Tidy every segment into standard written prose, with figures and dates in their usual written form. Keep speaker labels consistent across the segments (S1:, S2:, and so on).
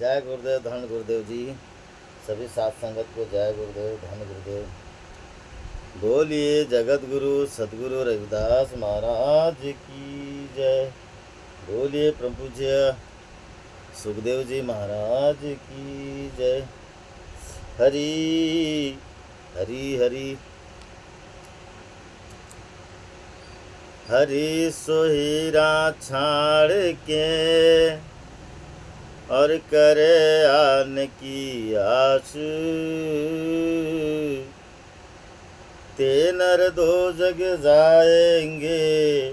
S1: जय गुरुदेव, धन गुरुदेव जी। सभी साथ संगत को जय गुरुदेव, धन गुरुदेव। बोलिए जगत गुरु सदगुरु रविदास महाराज की जय। बोलिए परम पूज्य सुखदेव जी महाराज की जय। हरि हरि हरि हरि सोहिरा छाड़ के और करे आन की आस, ते नर दो जग जाएंगे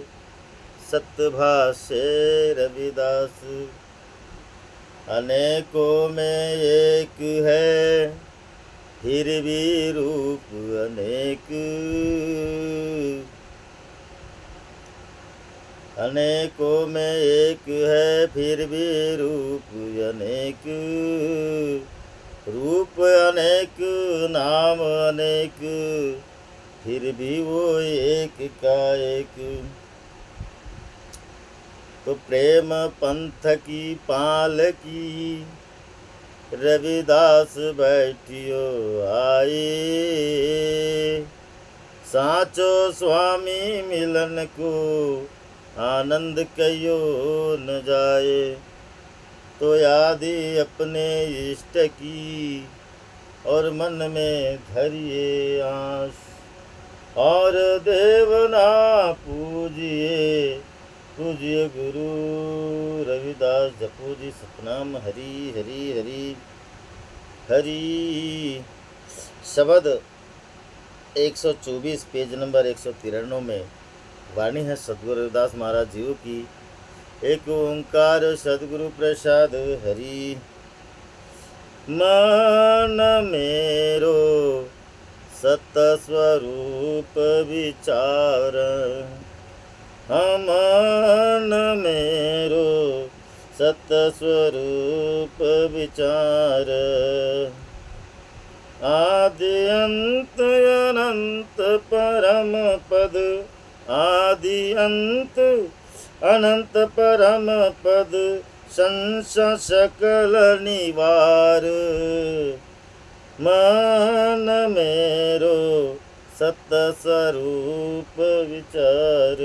S1: सतभाषे रविदास। अनेकों में एक है फिर भी रूप अनेक, अनेकों में एक है फिर भी रूप अनेक। रूप अनेक नाम अनेक फिर भी वो एक का एक। तो प्रेम पंथ की पाल की रविदास बैठियो आए। साचो स्वामी मिलन को आनंद कयो न जाए। तो यादी अपने इष्ट की और मन में धरिए आस। और देवना पूजिए पूजिए गुरु रविदास। जपो जी सतनाम हरि हरि हरि हरि। शब्द 124 पेज नंबर 193 में वाणी है सदगुरु रविदास महाराज जी की। एक ओंकार सदगुरु प्रसाद हरि। मन मेरो सत स्वरूप विचार, मन मेरो सत स्वरूप विचार। आदि अंत अनंत परम पद, आदि अंत अनंत परम पद संस सकल निवार। मन मेरो सत स्वरूप विचार।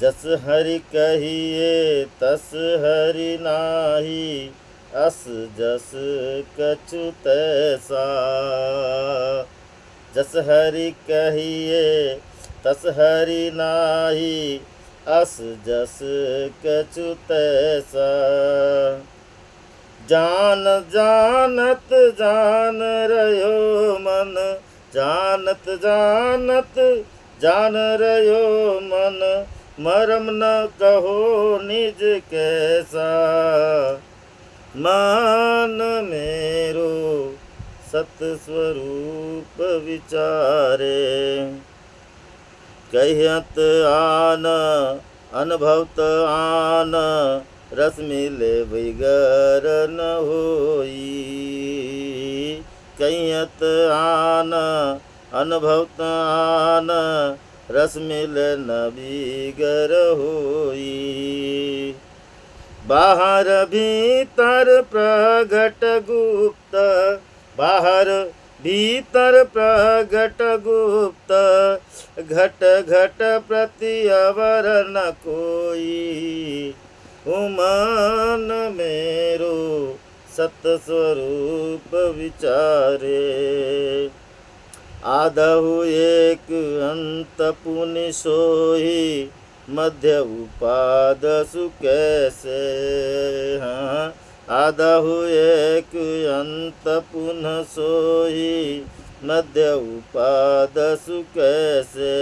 S1: जस हरि कहिए तस हरि नाही, अस जस कछु तैसा। जस हरि कहिए तस हरि नाही, अस जस कछु तैसा। जान जानत जान रयो मन, जानत जानत जान रयो मन। मरम न कहो निज कैसा। मन मेरो सत स्वरूप विचारे। कहत आन अनुभवत आन, रस मिले बिगर न होई। कहत आन अनुभवत आन, रस मिले न बिगर होई। बाहर भीतर प्रगट गुप्त, बाहर भीतर प्रगट गुप्त। घट घट प्रति अवर न कोई। मन मेरो सत स्वरूप विचारे। आदहु एक अंत पुनि सोही, मध्य उपादसु कैसे। हाँ, आदहु एक अंत पुनः सोही, मध्य उपादसु कैसे।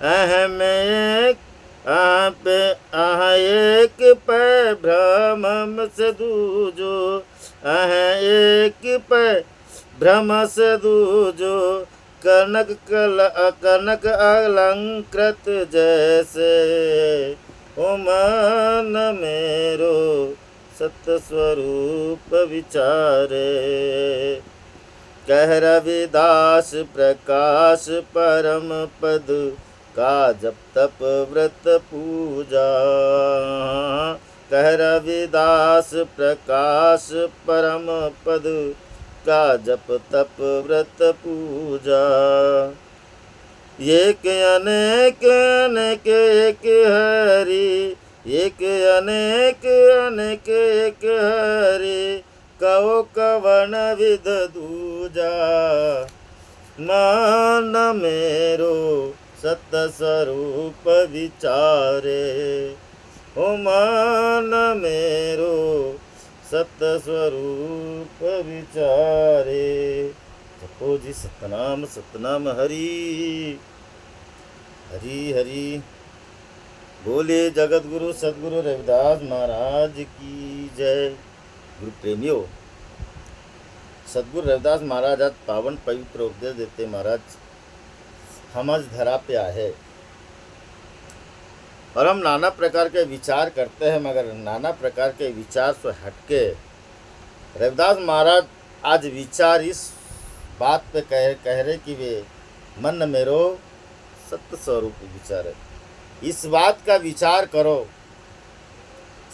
S1: अहम एक एक पै भ्रम से दूजो। एक पै भ्रम से दूजो। कनक कनक अलंकृत जैसे। ओ मन मेरो सत स्वरूप विचारे। कह रविदास प्रकाश परम पद, का जप तप व्रत पूजा। कह रविदास प्रकाश परम पद का जप तप व्रत पूजा। एक अनेक अनेक एक हरि, एक अनेक अनेक एक हरि, कहो कवन विध दूजा। मान मेरो सत स्वरूप विचारे, ओ मान मेरो सत स्वरूप विचारे। जपो जी सतनाम सतनाम हरि हरि हरि। बोले जगत गुरु सदगुरु रविदास महाराज की जय। गुरु प्रेमियों, सदगुरु रविदास महाराज आज पावन पवित्र उपदेश देते। महाराज हम आज धरा पे आए और हम नाना प्रकार के विचार करते हैं, मगर नाना प्रकार के विचार से हटके रविदास महाराज आज विचार इस बात पे कह रहे कि वे मन मेरो सत्य स्वरूप विचार है। इस बात का विचार करो,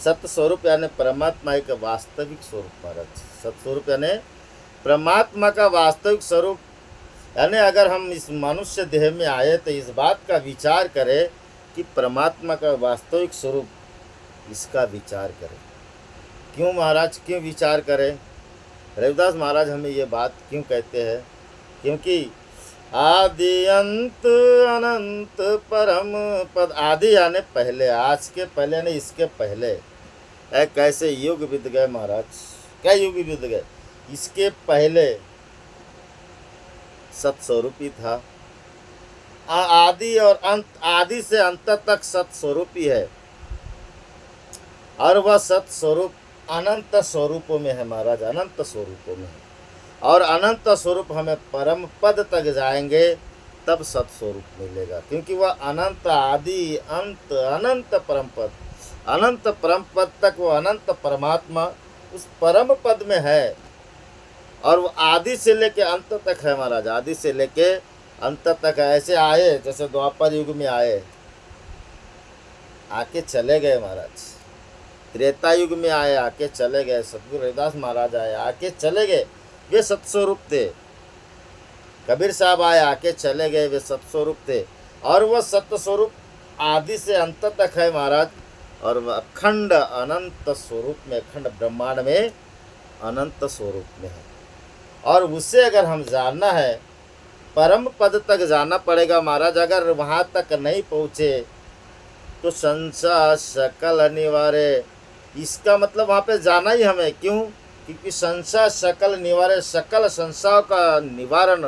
S1: सत्य स्वरूप यानी परमात्मा का वास्तविक स्वरूप। महाराज सत्य स्वरूप यानी परमात्मा का वास्तविक स्वरूप, यानी अगर हम इस मनुष्य देह में आए तो इस बात का विचार करें कि परमात्मा का वास्तविक स्वरूप, इसका विचार करें। क्यों महाराज, क्यों विचार करें? रविदास महाराज हमें ये बात क्यों कहते हैं? क्योंकि आदि अंत अनंत परम पद। आदि यानी पहले, आज के पहले यानी इसके पहले। कैसे युग बीत गए महाराज, क्या युग बीत गए। इसके पहले सत्स्वरूपी था। आदि और अंत, आदि से अंत तक सत्स्वरूपी है, और वह सत्स्वरूप अनंत स्वरूपों में है महाराज, अनंत स्वरूपों में है। और अनंत स्वरूप हमें परम पद तक जाएंगे तब सत्स्वरूप मिलेगा, क्योंकि वह अनंत आदि अंत अनंत परम पद, अनंत परम पद तक वो अनंत परमात्मा उस परम पद में है। और वो आदि से लेके अंत तक है महाराज, आदि से लेके अंत तक है। ऐसे आए जैसे द्वापर युग में आए, आके चले गए महाराज। त्रेता युग में आए, आके चले गए। सतगुरु रविदास महाराज आए, आके चले गए, वे सत्स्वरूप थे। कबीर साहब आए, आके चले गए, वे सत्स्वरूप थे। और वह सत्स्वरूप आदि से अंत तक है महाराज, और वह अखंड अनंत स्वरूप में, अखंड ब्रह्मांड में अनंत स्वरूप में है। और उससे अगर हम जानना है, परम पद तक जाना पड़ेगा महाराज। अगर वहाँ तक नहीं पहुँचे तो संसार सकल अनिवार्य, इसका मतलब वहाँ पे जाना ही हमें। क्यों? क्योंकि संसार सकल निवारे, सकल संसार का निवारण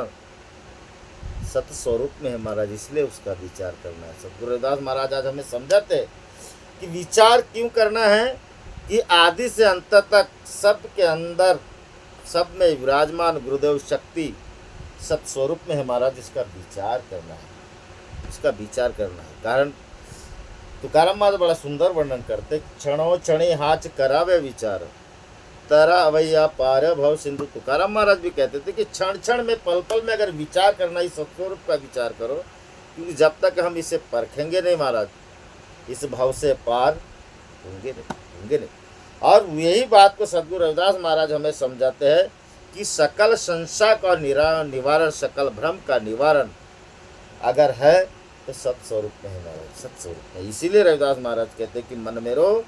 S1: सत्य स्वरूप में है महाराज, इसलिए उसका विचार करना है। सतगुरु रविदास महाराज आज हमें समझाते कि विचार क्यों करना है, कि आदि से अंत तक सब के अंदर, सब में विराजमान गुरुदेव शक्ति सत्य स्वरूप में है महाराज। इसका विचार करना है, इसका विचार करना है। कारण तुकाराम महाराज बड़ा सुंदर वर्णन करते, क्षणों क्षणी हाच करावे विचार, तारा अवैया पार भव सिंधु। तुकाराम महाराज भी कहते थे कि क्षण क्षण में, पल पल में अगर विचार करना, इस सत्स्वरूप का विचार करो, क्योंकि जब तक हम इसे परखेंगे नहीं महाराज, इस भाव से पार होंगे नहीं। और यही बात को सद्गुरु रविदास महाराज हमें समझाते हैं कि सकल संशय का निवारण, सकल भ्रम का निवारण अगर है तो सत्स्वरूप में है महाराज, सत्स्वरूप में। इसीलिए रविदास महाराज कहते हैं कि मन मेरो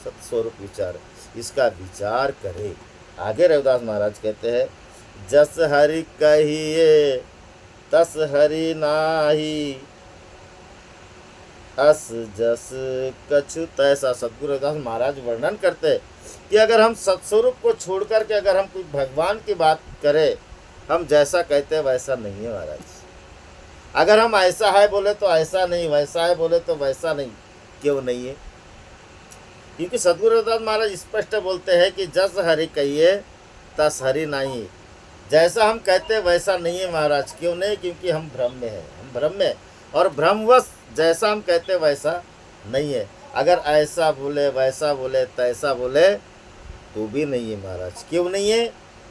S1: सत्स्वरूप विचार, इसका विचार करे। आगे रविदास महाराज कहते हैं, जस हरि कहिए तस हरि नाही, अस जस कछु तैसा। सतगुरु रविदास महाराज वर्णन करते कि अगर हम सत्स्वरूप को छोड़ करके अगर हम कोई भगवान की बात करें, हम जैसा कहते हैं वैसा नहीं है महाराज। अगर हम ऐसा है बोले तो ऐसा नहीं, वैसा है बोले तो वैसा नहीं। क्यों नहीं है? क्योंकि सतगुरु रविदास महाराज स्पष्ट बोलते हैं कि जस हरि कहिए तस हरि नहीं, जैसा हम कहते हैं वैसा नहीं है महाराज। क्यों नहीं? क्योंकि हम भ्रम में हैं, हम भ्रम में, और भ्रमवश जैसा हम कहते हैं वैसा नहीं है। अगर ऐसा बोले, वैसा बोले, तैसा बोले तो भी नहीं है महाराज। क्यों नहीं है?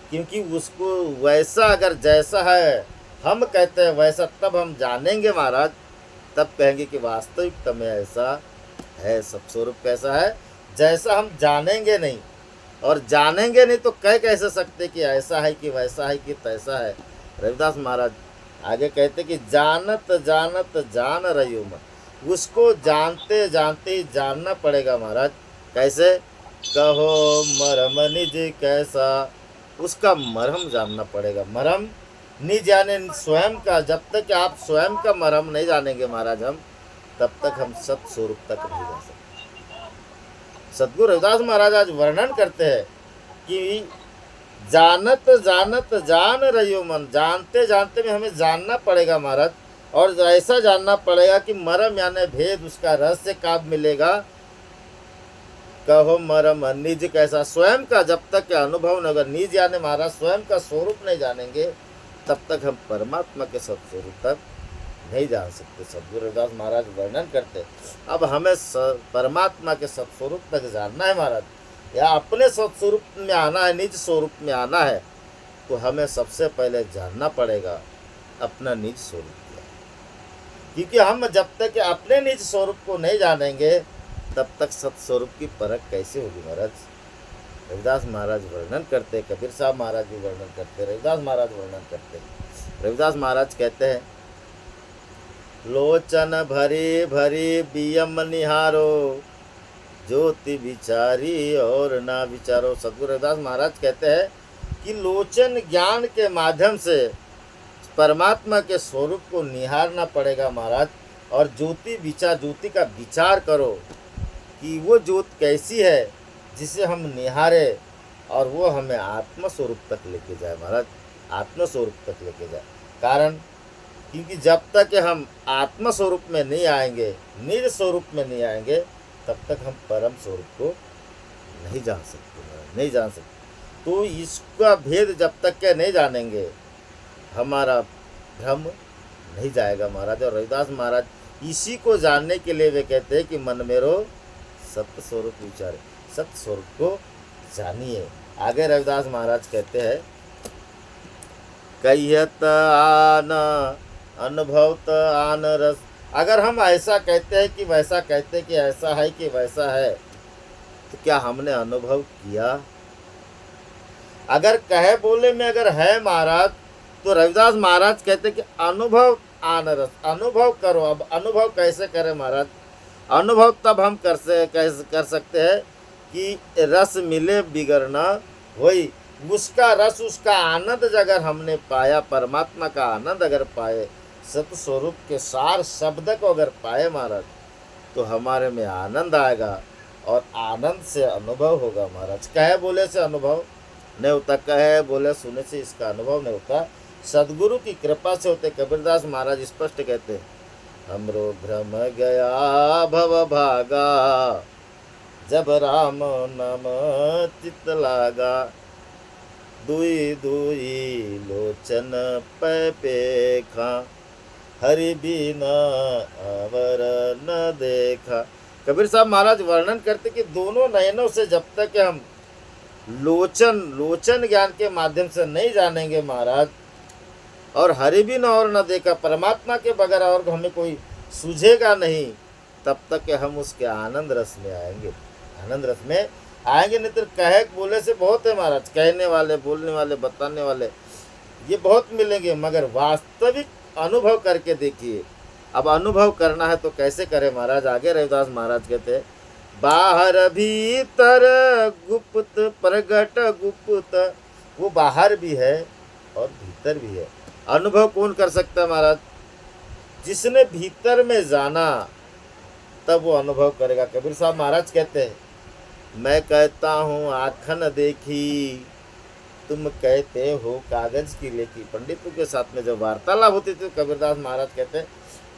S1: क्योंकि उसको वैसा, अगर जैसा है हम कहते हैं वैसा, तब हम जानेंगे महाराज, तब कहेंगे कि वास्तविकता में ऐसा है, सत्स्वरूप कैसा है, जैसा हम जानेंगे नहीं, और जानेंगे नहीं तो कह कैसे सकते कि ऐसा है कि वैसा है कि तैसा है। रविदास महाराज आगे कहते कि जानत जानत जान रही मन, उसको जानते जानते ही जानना पड़ेगा महाराज। कैसे? कहो मरम निज कैसा, उसका मरहम जानना पड़ेगा। मरहम निज जाने स्वयं का, जब तक आप स्वयं का मरहम नहीं जानेंगे महाराज हम, तब तक हम सत स्वरूप तक नहीं जा सकते। सदगुरु रविदास महाराज आज वर्णन करते हैं कि जानत जानत जान रहियो मन, जानते जानते में हमें जानना पड़ेगा महाराज। और ऐसा जानना पड़ेगा कि मरम यानी भेद, उसका रहस्य कब मिलेगा। कहो मरम निज कैसा, स्वयं का जब तक के अनुभव न होगा, निज यानी महाराज स्वयं का स्वरूप नहीं जानेंगे, तब तक हम परमात्मा के सत्स्वरूप तक नहीं जान सकते। सदगुरु रविदास महाराज वर्णन करते, अब हमें परमात्मा के सत्स्वरूप तक जानना है महाराज, या अपने सत्स्वरूप में आना है, निज स्वरूप में आना है, तो हमें सबसे पहले जानना पड़ेगा अपना निज स्वरूप क्या है। क्योंकि हम जब तक अपने निज स्वरूप को नहीं जानेंगे, तब तक सत्स्वरूप की परख कैसे होगी महाराज। रविदास महाराज वर्णन करते, कबीर साहब महाराज भी वर्णन करते, रविदास महाराज वर्णन करते। रविदास महाराज कहते हैं, लोचन भरी भरी बियम निहारो, ज्योति विचारी और ना विचारो। सदगुरु रविदास महाराज कहते हैं कि लोचन ज्ञान के माध्यम से परमात्मा के स्वरूप को निहारना पड़ेगा महाराज, और ज्योति विचार, ज्योति का विचार करो कि वो ज्योति कैसी है जिसे हम निहारे, और वो हमें आत्म स्वरूप तक लेके जाए महाराज, आत्म स्वरूप तक लेके जाए। कारण क्योंकि जब तक हम आत्म स्वरूप में नहीं आएंगे, निज स्वरूप में नहीं आएंगे, तब तक हम परम स्वरूप को नहीं जान सकते, नहीं जान सकते। तो इसका भेद जब तक के नहीं जानेंगे, हमारा भ्रम नहीं जाएगा महाराज। और रविदास महाराज इसी को जानने के लिए वे कहते हैं कि मन मेरो सत्य स्वरूप विचारे, सत्य स्वरूप को जानिए। आगे रविदास महाराज कहते हैं, कहियत आन अनुभवत आन रस। अगर हम ऐसा कहते हैं कि वैसा कहते हैं कि ऐसा है कि वैसा है, तो क्या हमने अनुभव किया? अगर कहे बोले में अगर है महाराज, तो रविदास महाराज कहते कि अनुभव आन रस, अनुभव करो। अब अनुभव कैसे करें महाराज? अनुभव तब हम कर सकते हैं कि रस मिले बिगड़ना वही, उसका रस, उसका आनंद अगर हमने पाया, परमात्मा का आनंद अगर पाए, सत स्वरूप के सार शब्द को अगर पाए महाराज, तो हमारे में आनंद आएगा, और आनंद से अनुभव होगा महाराज। कहे बोले से अनुभव नहीं होता, कहे बोले सुने से इसका अनुभव नहीं होता, सदगुरु की कृपा से होते। कबीरदास महाराज स्पष्ट कहते हैं, हमरो भ्रम गया भव भागा, जब राम नाम चित लागा, दुई दुई लोचन पैपेखा, हरि बिना अवर न देखा। कबीर साहब महाराज वर्णन करते कि दोनों नयनों से जब तक हम लोचन ज्ञान के माध्यम से नहीं जानेंगे महाराज, और हरि बिन और न देखा, परमात्मा के बगैर और हमें कोई सूझेगा नहीं, तब तक हम उसके आनंद रस में आएंगे, आनंद रस में आएंगे। नहीं तो कहे बोले से बहुत है महाराज, कहने वाले, बोलने वाले, बताने वाले ये बहुत मिलेंगे, मगर वास्तविक अनुभव करके देखिए। अब अनुभव करना है तो कैसे करें महाराज? आगे रविदास महाराज कहते हैं, बाहर भीतर गुप्त प्रगट गुप्त, वो बाहर भी है और भीतर भी है। अनुभव कौन कर सकता है महाराज? जिसने भीतर में जाना, तब वो अनुभव करेगा। कबीर साहब महाराज कहते हैं, मैं कहता हूँ आँखन देखी, तुम कहते हो कागज की लेखी। पंडितों के साथ में जब वार्तालाप होती थी, कबीरदास महाराज कहते हैं,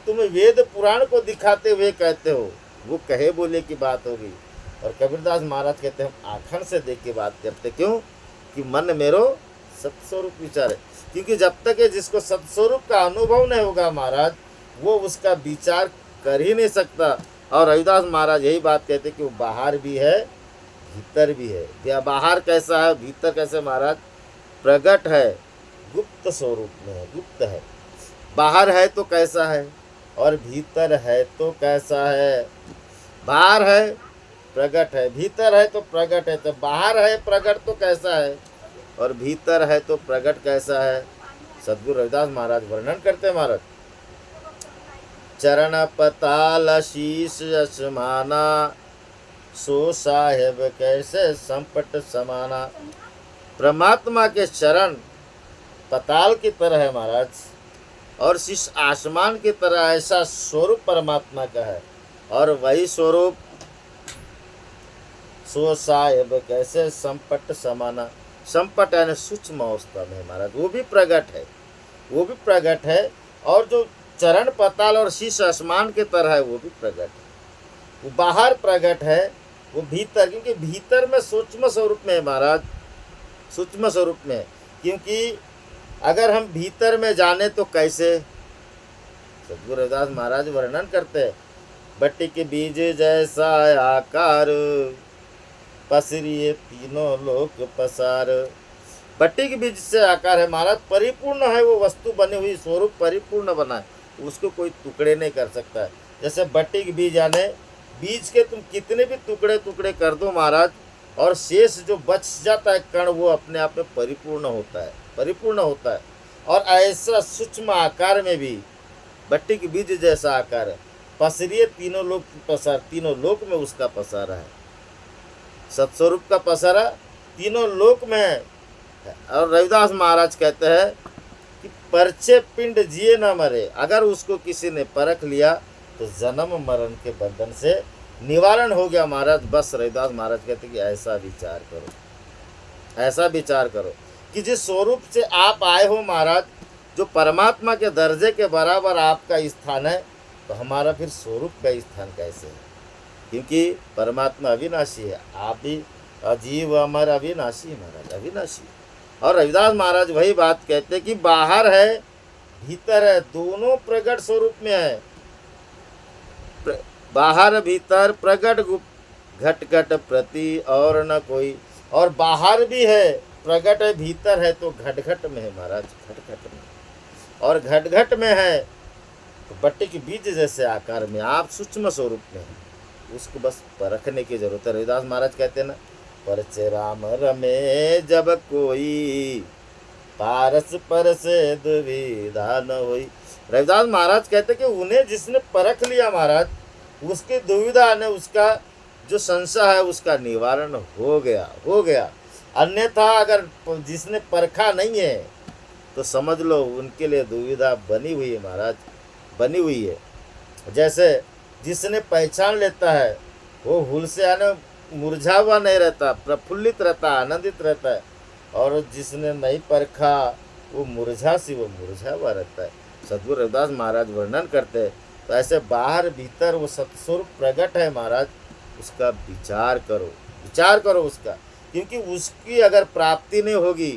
S1: तुम वेद पुराण को दिखाते हुए कहते हो, वो कहे बोले की बात होगी। और कबीरदास महाराज कहते हैं, हम आँखन से देख के बात करते। क्यों? कि मन मेरो सत्स्वरूप विचारे। क्योंकि जब तक है जिसको सत्स्वरूप का अनुभव नहीं होगा महाराज, वो उसका विचार कर ही नहीं सकता। और रविदास महाराज यही बात कहते कि वो बाहर भी है, भीतर भी है। या बाहर कैसा है, भीतर कैसे महाराज? प्रगट है, गुप्त स्वरूप में है, गुप्त है। बाहर है तो कैसा है, और भीतर है तो कैसा है? बाहर है प्रगट है, भीतर है तो प्रगट है, तो बाहर है प्रगट तो कैसा है, और भीतर है तो प्रगट कैसा है। सदगुरु रविदास महाराज वर्णन करते हैं महाराज, चरण पताल शीश असमाना, सो साहेब कैसे संपट समाना। परमात्मा के चरण पताल की तरह है महाराज, और शीश आसमान की तरह, ऐसा स्वरूप परमात्मा का है। और वही स्वरूप सो साहेब कैसे संपट समाना, संपट यानी सूक्ष्म अवस्था में महाराज, वो भी प्रगट है, वो भी प्रगट है। और जो चरण पताल और शीश आसमान की तरह है वो भी प्रगट है। वो बाहर प्रगट है, वो भीतर, क्योंकि भीतर में सूक्ष्म स्वरूप में है महाराज, सूक्ष्म स्वरूप में। क्योंकि अगर हम भीतर में जाने तो कैसे, सदगुरु रविदास महाराज वर्णन करते हैं, बट्टी के बीज जैसा आकार, पसरिए तीनों लोक पसार। बट्टी के बीज से आकार है महाराज, परिपूर्ण है वो वस्तु बनी हुई, स्वरूप परिपूर्ण बना है, उसको कोई टुकड़े नहीं कर सकता है। जैसे बट्टी के बीज यानी बीज के तुम कितने भी टुकड़े टुकड़े कर दो महाराज, और शेष जो बच जाता है कण, वो अपने आप में परिपूर्ण होता है, परिपूर्ण होता है। और ऐसा सूक्ष्म आकार में भी बट्टी के बीज जैसा आकार है, पसरिए तीनों लोक पसार, तीनों लोक में उसका पसारा है, सत्स्वरूप का पसारा तीनों लोक में है। और रविदास महाराज कहते हैं कि परचे पिंड जिए ना मरे, अगर उसको किसी ने परख लिया तो जन्म मरण के बंधन से निवारण हो गया महाराज। बस रविदास महाराज कहते कि ऐसा विचार करो, ऐसा विचार करो कि जिस स्वरूप से आप आए हो महाराज, जो परमात्मा के दर्जे के बराबर आपका स्थान है, तो हमारा फिर स्वरूप का स्थान कैसे है। क्योंकि परमात्मा अविनाशी है, आप भी अजीव अमर अविनाशी महाराज, अविनाशी। और रविदास महाराज वही बात कहते कि बाहर है भीतर है, दोनों प्रगट स्वरूप में है, बाहर भीतर प्रगट गुप्त घट घट प्रति और न कोई। और बाहर भी है प्रगट है, भीतर है तो घट घट में है महाराज, घट घट में। और घट घट में है तो बट्टी के बीज जैसे आकार में, आप सूक्ष्म स्वरूप में है, उसको बस परखने की जरूरत है। रविदास महाराज कहते हैं ना, परचे राम रमे जब कोई, पारस पर से दुविधा न होई। रविदास महाराज कहते कि उन्हें जिसने परख लिया महाराज, उसकी दुविधा ने, उसका जो संशय है उसका निवारण हो गया, हो गया। अन्यथा अगर जिसने परखा नहीं है तो समझ लो उनके लिए दुविधा बनी हुई है महाराज, बनी हुई है। जैसे जिसने पहचान लेता है वो हुल से आने मुरझा हुआ नहीं रहता, प्रफुल्लित रहता, आनंदित रहता है। और जिसने नहीं परखा वो मुरझा हुआ रहता है। सदगुरु रविदास महाराज वर्णन करते हैं, तो ऐसे बाहर भीतर वो सत्स्वरूप प्रगट है महाराज, उसका विचार करो, विचार करो उसका। क्योंकि उसकी अगर प्राप्ति नहीं होगी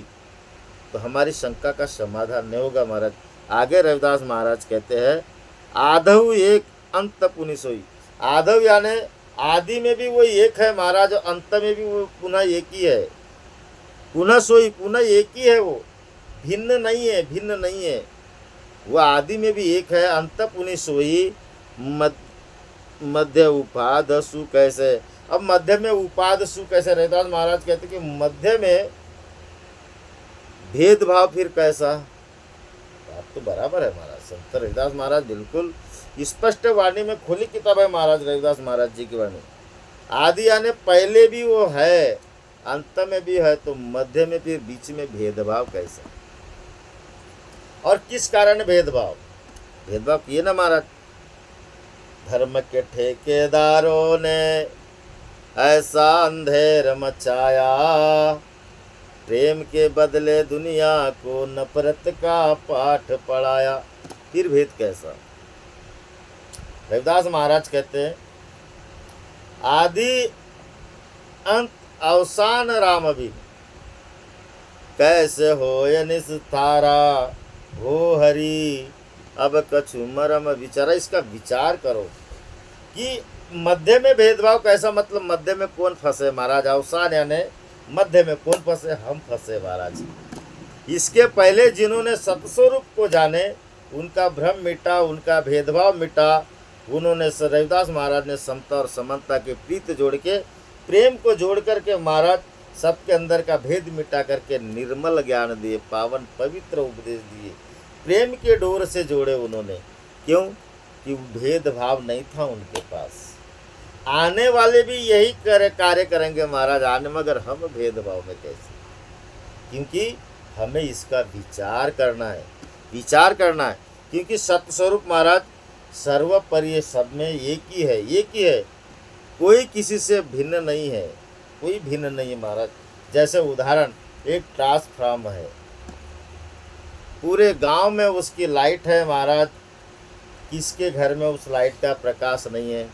S1: तो हमारी शंका का समाधान नहीं होगा महाराज। आगे रविदास महाराज कहते हैं, आधव एक अंत पुनि सोई। आधव यानी आदि में भी वो एक है महाराज, और अंत में भी वो पुनः एक ही है, पुनः सोई, पुनः एक ही है, वो भिन्न नहीं है, भिन्न नहीं है। वो आदि में भी एक है, अंत पुनि सोई, मध्य उपाद सु कैसे। अब मध्य में उपाद सु कैसे, रविदास महाराज कहते कि मध्य में भेदभाव फिर कैसा। बात तो बराबर है महाराज, संत रविदास महाराज बिल्कुल स्पष्ट वाणी में खुली किताब है महाराज, रविदास महाराज जी की वाणी। आदि यानी पहले भी वो है, अंत में भी है, तो मध्य में फिर बीच में भेदभाव कैसा। और किस कारण भेदभाव, भेदभाव किए ना महाराज। धर्म के ठेकेदारों ने ऐसा अंधेर मचाया, प्रेम के बदले दुनिया को नफरत का पाठ पढ़ाया। फिर भेद कैसा। रविदास महाराज कहते हैं, आदि अंत अवसान राम भी, कैसे हो निस्तारा हो हरि, अब कछु मरम विचारा। इसका विचार करो कि मध्य में भेदभाव कैसा, मतलब मध्य में कौन फंसे महाराज। अवसान यानी मध्य में कौन फंसे, हम फंसे महाराज। इसके पहले जिन्होंने सत्स्वरूप को जाने, उनका भ्रम मिटा, उनका भेदभाव मिटा, उन्होंने रविदास महाराज ने समता और समानता के प्रीत जोड़ के, प्रेम को जोड़ करके महाराज सबके अंदर का भेद मिटा करके निर्मल ज्ञान दिए, पावन पवित्र उपदेश दिए, प्रेम के डोर से जोड़े उन्होंने। क्यों? कि भेदभाव नहीं था उनके पास। आने वाले भी यही कार्य करेंगे महाराज आने, मगर हम भेदभाव में कैसे? क्योंकि हमें इसका विचार करना है, विचार करना है। क्योंकि सत्स्वरूप महाराज सर्वपरि सब में एक ही है, एक ही है, कोई किसी से भिन्न नहीं है, कोई भिन्न नहीं है महाराज। जैसे उदाहरण, एक ट्रांसफार्म है, पूरे गांव में उसकी लाइट है महाराज, किसके घर में उस लाइट का प्रकाश नहीं है,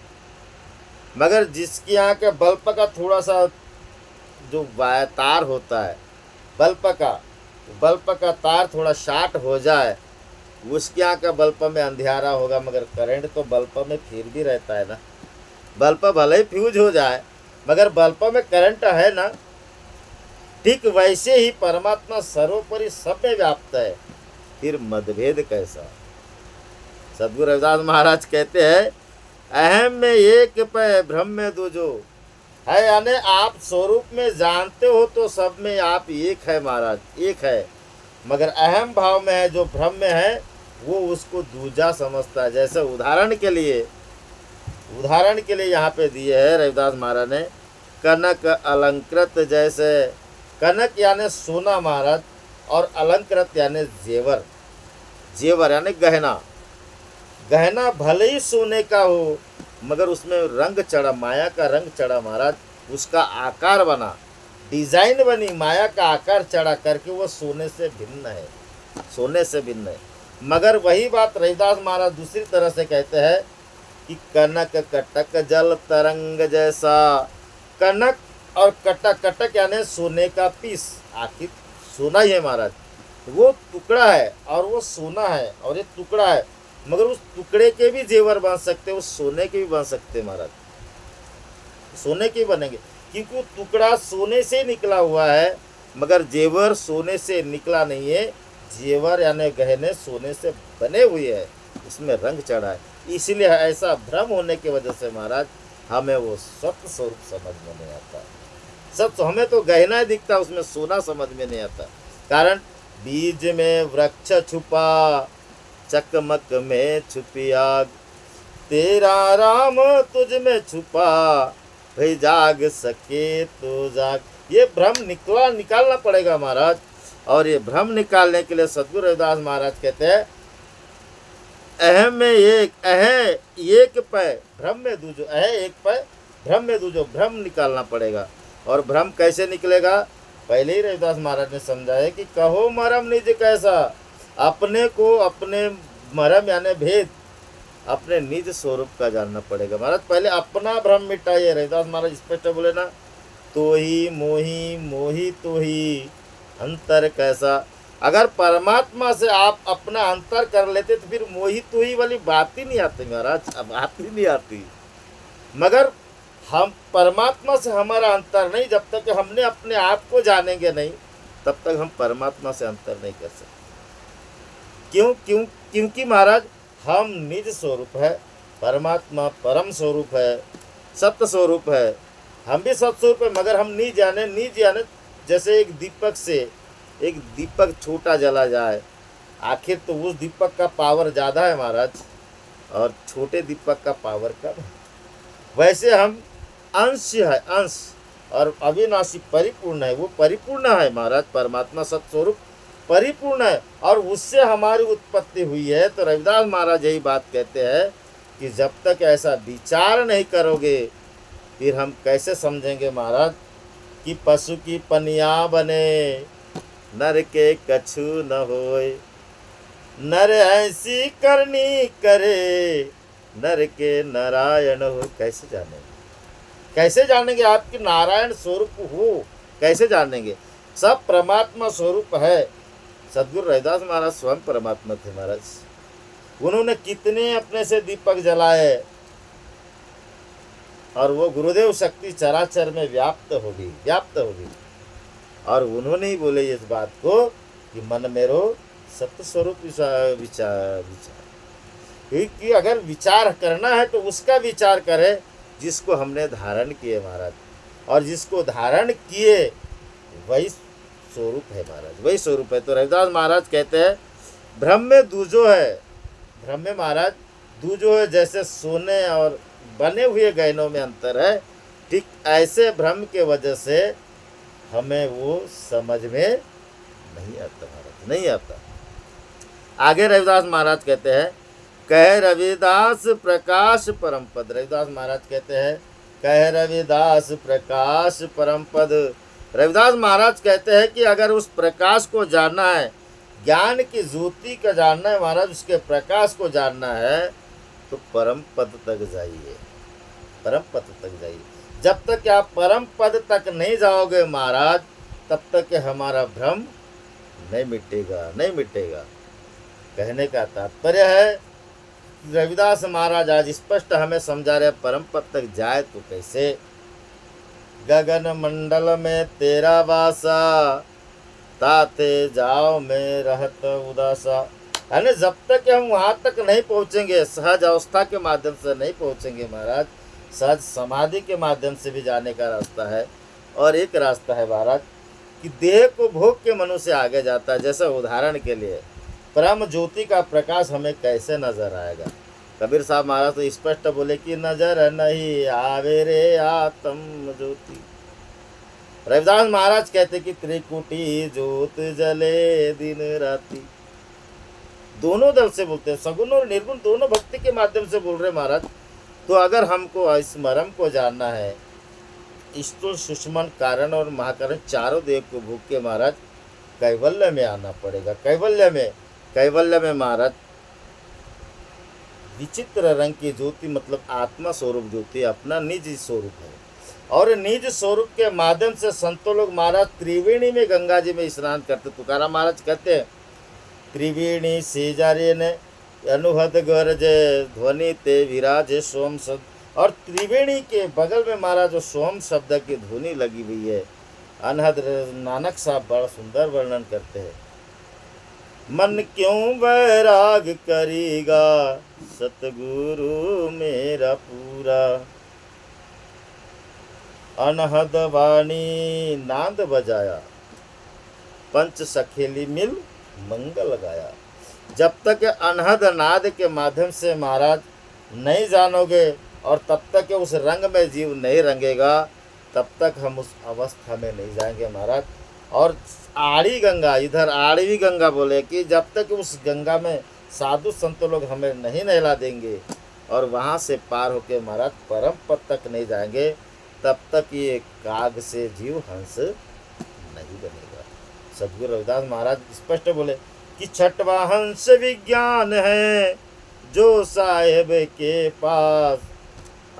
S1: मगर जिसके यहाँ के बल्ब का थोड़ा सा जो तार होता है, बल्ब का तार थोड़ा शॉर्ट हो जाए, उसके यहाँ का बल्ब में अंधेरा होगा, मगर करंट तो बल्ब में फिर भी रहता है ना। बल्ब भले ही फ्यूज हो जाए मगर बल्ब में करंट है ना। ठीक वैसे ही परमात्मा सर्वोपरि सब में व्याप्त है, फिर मतभेद कैसा? सद्गुरु रविदास महाराज कहते हैं, अहम में एक पे ब्रह्म में दूजो है, यानी आप स्वरूप में जानते हो तो सब में आप एक है महाराज, एक है, मगर अहम भाव में है जो ब्रह्म में है वो उसको दूजा समझता है। जैसे उदाहरण के लिए यहाँ पे दिए है रविदास महाराज ने, कनक अलंकृत, जैसे कनक यानी सोना महाराज, और अलंकृत यानी जेवर, जेवर यानी गहना, गहना भले ही सोने का हो मगर उसमें रंग चढ़ा, माया का रंग चढ़ा महाराज, उसका आकार बना, डिजाइन बनी, माया का आकार चढ़ा करके वो सोने से भिन्न है, सोने से भिन्न है। मगर वही बात रविदास महाराज दूसरी तरह से कहते हैं कि कनक कटक जल तरंग जैसा। कनक और कटक, कटक यानी सोने का पीस, आखिर सोना ही है महाराज, वो टुकड़ा है और वो सोना है और ये टुकड़ा है, मगर उस टुकड़े के भी जेवर बन सकते, उस सोने के भी बन सकते महाराज, सोने के बनेंगे, क्योंकि वो टुकड़ा सोने से निकला हुआ है, मगर जेवर सोने से निकला नहीं है। जेवर यानी गहने सोने से बने हुए हैं, उसमें रंग चढ़ा है। इसलिए ऐसा भ्रम होने की वजह से महाराज हमें वो सत्य स्वरूप समझ में नहीं आता। सत्य हमें तो गहना दिखता, उसमें सोना समझ में नहीं आता। कारण बीज में वृक्ष छुपा, चकमक में छुपी आग, तेरा राम तुझ में छुपा, भाई जाग सके तो जाग। ये भ्रम निकालना पड़ेगा महाराज। और ये भ्रम निकालने के लिए सद्गुरु रविदास महाराज कहते हैं, अहम में एक, एक पै भ्रम में दूजो, एक पै भ्रम में दूजो, भ्रम निकालना पड़ेगा। और भ्रम कैसे निकलेगा? पहले ही रविदास महाराज ने समझाया कि कहो मरम निज कैसा, अपने को अपने मरम यानी भेद, अपने निज स्वरूप का जानना पड़ेगा महाराज। पहले अपना भ्रम मिटाइए। रविदास महाराज स्पष्ट बोले ना, तो ही मोही मोही तो ही अंतर कैसा। अगर परमात्मा से आप अपना अंतर कर लेते तो फिर मोही तो ही वाली बात ही नहीं आती महाराज, अब बात ही नहीं आती। मगर हम परमात्मा से हमारा अंतर नहीं, जब तक हमने अपने आप को जानेंगे नहीं तब तक हम परमात्मा से अंतर नहीं कर सकते। क्योंकि महाराज हम निज स्वरूप है, परमात्मा परम स्वरूप है, सत्य स्वरूप है, हम भी सत्य स्वरूप है, मगर हम नहीं जाने। जैसे एक दीपक से एक दीपक छोटा जला जाए, आखिर तो उस दीपक का पावर ज़्यादा है महाराज और छोटे दीपक का पावर कम है। वैसे हम अंश है, अंश, और अविनाशी परिपूर्ण है, वो परिपूर्ण है महाराज। परमात्मा सत्स्वरूप परिपूर्ण है और उससे हमारी उत्पत्ति हुई है। तो रविदास महाराज यही बात कहते हैं कि जब तक ऐसा विचार नहीं करोगे फिर हम कैसे समझेंगे महाराज कि पशु की पनिया बने, नर के कछु न होए, नर ऐसी करनी करे, नर के नारायण हो। कैसे जानेंगे आपकी नारायण स्वरूप हो, कैसे जानेंगे? सब परमात्मा स्वरूप है। सद्गुरु रविदास महाराज स्वयं परमात्मा थे महाराज। उन्होंने कितने अपने से दीपक जलाए और वो गुरुदेव शक्ति चराचर में व्याप्त होगी। और उन्होंने ही बोले इस बात को कि मन मेरो सत्य स्वरूप विचार। कि अगर विचार करना है तो उसका विचार करें जिसको हमने धारण किए महाराज, और जिसको धारण किए वही स्वरूप है महाराज, वही स्वरूप है। तो रविदास महाराज कहते हैं भ्रम में दूजो है, भ्रम में महाराज दूजो है, जैसे सोने और बने हुए गहनों में अंतर है, ठीक ऐसे भ्रम के वजह से हमें वो समझ में नहीं आता महाराज, नहीं आता। आगे रविदास महाराज कहते हैं कह रविदास प्रकाश परम पद। रविदास महाराज कहते हैं कह रविदास प्रकाश परम पद। रविदास महाराज कहते हैं कि अगर उस प्रकाश को जानना है, ज्ञान की ज्योति का जानना है महाराज, उसके प्रकाश को जानना है तो परम पद तक जाइए, परम पद तक जाइए। जब तक आप परम पद तक नहीं जाओगे महाराज, तब तक हमारा भ्रम नहीं मिटेगा, नहीं मिटेगा। कहने का तात्पर्य है रविदास महाराज आज स्पष्ट हमें समझा रहे परम पद तक जाए तो कैसे। गगन मंडल में तेरा वासा, ताते जाओ में रहत उदासा। यानी जब तक हम वहाँ तक नहीं पहुँचेंगे, सहज अवस्था के माध्यम से नहीं पहुँचेंगे महाराज, सहज समाधि के माध्यम से भी जाने का रास्ता है। और एक रास्ता है महाराज कि देह को भोग के मनुष्य आगे जाता है। जैसे उदाहरण के लिए परम ज्योति का प्रकाश हमें कैसे नजर आएगा। कबीर साहब महाराज तो स्पष्ट बोले कि नजर नहीं आवे रे आत्म ज्योति। रविदास महाराज कहते कि त्रिकुटी ज्योत जले दिन राति। दोनों दल से बोलते हैं, सगुण और निर्गुण दोनों भक्ति के माध्यम से बोल रहे महाराज। तो अगर हमको इस मर्म को जानना है, स्थूल सुषमन कारण और महाकारण चारों देव को भूख के महाराज कैवल्य में आना पड़ेगा। कैवल्य में महाराज विचित्र रंग की ज्योति मतलब आत्मा स्वरूप ज्योति अपना निज स्वरूप है। और निज स्वरूप के माध्यम से संतों लोग महाराज त्रिवेणी में गंगा जी में स्नान करते। तुकाराम महाराज कहते हैं त्रिवेणी सेजारे ने अनुहद गरजे ध्वनि ते विराजे सोम शब्द। और त्रिवेणी के बगल में महाराज जो सोम शब्द की ध्वनि लगी हुई है, अनहद नानक साहब बड़ा सुंदर वर्णन करते हैं। मन क्यों वैराग करेगा सतगुरु मेरा पूरा, अनहद वाणी नाद बजाया, पंच सखेली मिल मंगल गाया। जब तक अनहद नाद के माध्यम से महाराज नहीं जानोगे और तब तक उस रंग में जीव नहीं रंगेगा, तब तक हम उस अवस्था में नहीं जाएंगे महाराज। और आड़ी गंगा, इधर आड़वी गंगा बोले कि जब तक उस गंगा में साधु संत लोग हमें नहीं नहला देंगे और वहाँ से पार होके महाराज परम पद तक नहीं जाएंगे, तब तक ये काग से जीव हंस नहीं बनेगा। सदगुरु रविदास महाराज स्पष्ट बोले कि छठवां हंस विज्ञान है जो साहेब के पास,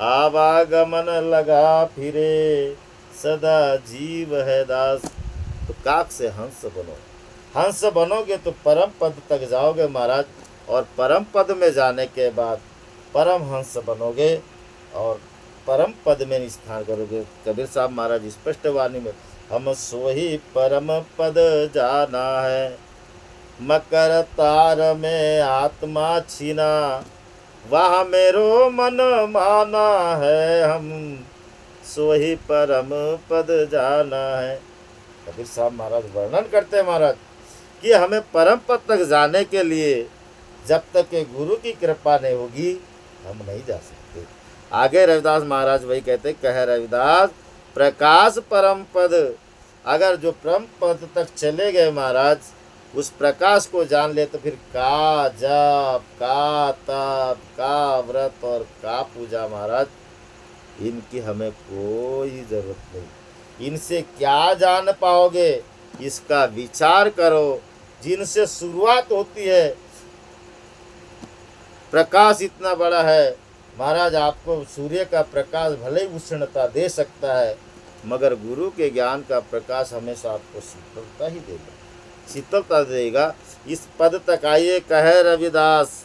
S1: आवागमन लगा फिरे सदा जीव है दास। तो काक से हंस बनो, हंस बनोगे तो परम पद तक जाओगे महाराज। और परम पद में जाने के बाद परम हंस बनोगे और परम पद में स्थान करोगे। कबीर साहब महाराज स्पष्ट वाणी में हम सोही परम पद जाना है, मकर तार में आत्मा छीना, वहाँ मेरो मन माना है, हम सोही परम पद जाना है। कबीर साहब महाराज वर्णन करते हैं महाराज कि हमें परम पद तक जाने के लिए जब तक के गुरु की कृपा नहीं होगी हम नहीं जा सकते। आगे रविदास महाराज वही कहते, कह रविदास प्रकाश परम पद। अगर जो परम पद तक चले गए महाराज, उस प्रकाश को जान ले तो फिर का जप, का तप, का व्रत और का पूजा महाराज, इनकी हमें कोई जरूरत नहीं। इनसे क्या जान पाओगे इसका विचार करो। जिनसे शुरुआत होती है, प्रकाश इतना बड़ा है महाराज, आपको सूर्य का प्रकाश भले ही उष्णता दे सकता है, मगर गुरु के ज्ञान का प्रकाश हमेशा आपको शीतलता ही देगा, शीतलता देगा। इस पद तक आइए, कहे रविदास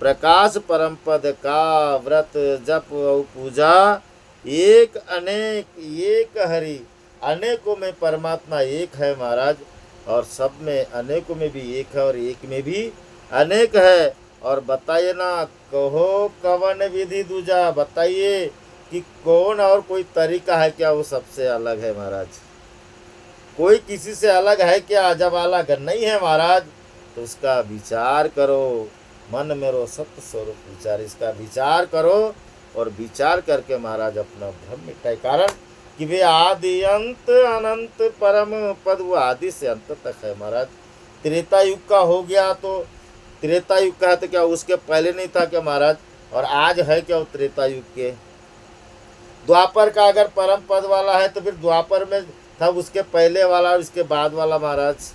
S1: प्रकाश परम पद का व्रत जप और पूजा, एक अनेक एक हरि। अनेकों में परमात्मा एक है महाराज, और सब में अनेकों में भी एक है और एक में भी अनेक है। और बताइए ना, कहो कवन विधि दूजा, बताइए कि कौन और कोई तरीका है क्या वो सबसे अलग है महाराज? कोई किसी से अलग है क्या? जब अलग नहीं है महाराज तो उसका विचार करो, मन मेरो सत्य स्वरूप विचार, इसका विचार करो और विचार करके महाराज अपना भ्रम मिटाए। कारण कि वे आदि अंत अनंत परम पद, वो आदि से अंत तक है महाराज। त्रेता युग का हो गया तो त्रेता युग का है तो क्या उसके पहले नहीं था क्या महाराज? और आज है क्या वो त्रेता युग के? द्वापर का अगर परम पद वाला है तो फिर द्वापर में था उसके पहले वाला और इसके बाद वाला महाराज।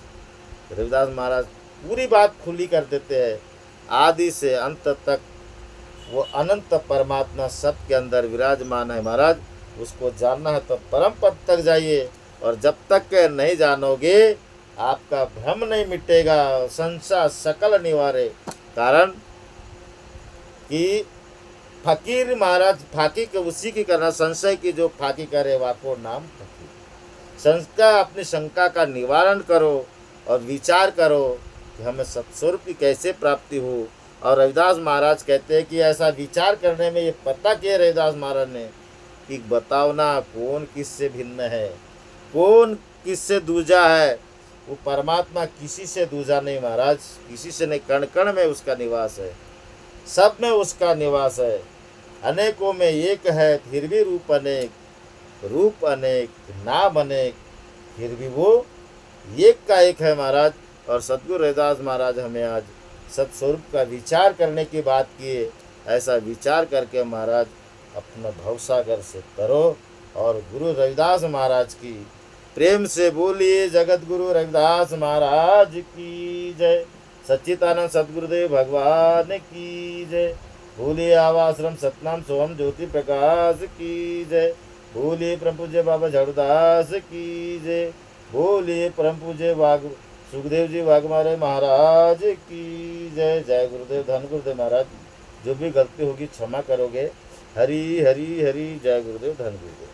S1: रविदास महाराज पूरी बात खुली कर देते हैं, आदि से अंत तक वो अनंत परमात्मा सबके अंदर विराजमान है महाराज। उसको जानना है तो परम पद तक जाइए, और जब तक नहीं जानोगे आपका भ्रम नहीं मिटेगा, संशय सकल निवारे। कारण कि फकीर महाराज, फाकी के उसी की करना, संशय की जो फाकी करे वाको नाम फकीर। शंका, अपनी शंका का निवारण करो और विचार करो कि हमें सत्स्वरूप की कैसे प्राप्ति हो। और रविदास महाराज कहते हैं कि ऐसा विचार करने में ये पता किया रविदास महाराज ने कि बताओ ना कौन किससे भिन्न है, कौन किससे दूजा है? वो परमात्मा किसी से दूजा नहीं महाराज, किसी से नहीं, कण कण में उसका निवास है, सब में उसका निवास है। अनेकों में एक है फिर भी रूप अनेक, रूप अनेक नाम अनेक, फिर भी वो एक का एक है महाराज। और सद्गुरु रविदास महाराज हमें आज सत्स्वरूप का विचार करने की बात किए। ऐसा विचार करके महाराज अपना भवसागर से तरो, और गुरु रविदास महाराज की प्रेम से बोलिए जगत गुरु रविदास महाराज की जय। सच्चिदानंद सद्गुरुदेव भगवान की जय। बोलिए आवाश्रम सतनाम सोहम ज्योति प्रकाश की जय। बोलिए परम पूज्य बाबा झाड़ूदास की जय। बोलिए परम पूज्य सुखदेव जी वाघमारे महाराज की जय। जय गुरुदेव, धन गुरुदेव महाराज। जो भी गलती होगी क्षमा करोगे। हरी हरी हरी, जय गुरुदेव, धन गुरुदेव।